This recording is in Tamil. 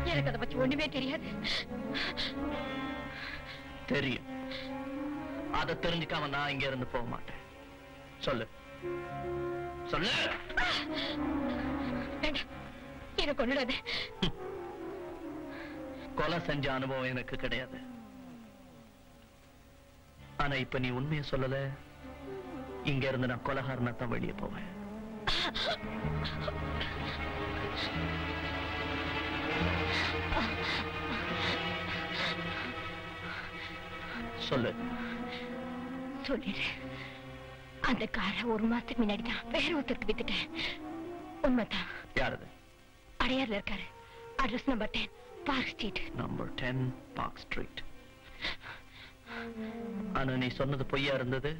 எனக்கு அதை பத்தி ஒண்ணுமே தெரியாது. தெரியும். அதை தெரிஞ்சுக்காம நான் இங்க இருந்து போக மாட்டேன். சொல்லு சொல்லு. எனக்கு ஒண்ணுடாது. கொலை செஞ்ச அனுபவம் எனக்கு கிடையாது. ஆனா இப்ப நீ உண்மையை சொல்லல, இங்க இருந்து நான் கொலைகாரனா தான் வெளியே போவேன். சொல்லு. சொல்லிடு. அந்த காரை 1 மாசத்துக்கு முன்னாடி தான் வேற ஒருத்தருக்கு வித்துட்டேன். உண்மைதான். யாரது? அடையாறுல இருக்காரு. Address number 10 park street. Number 10 park street. ஆனா நீ சொன்னது பொய்யா இருந்தது.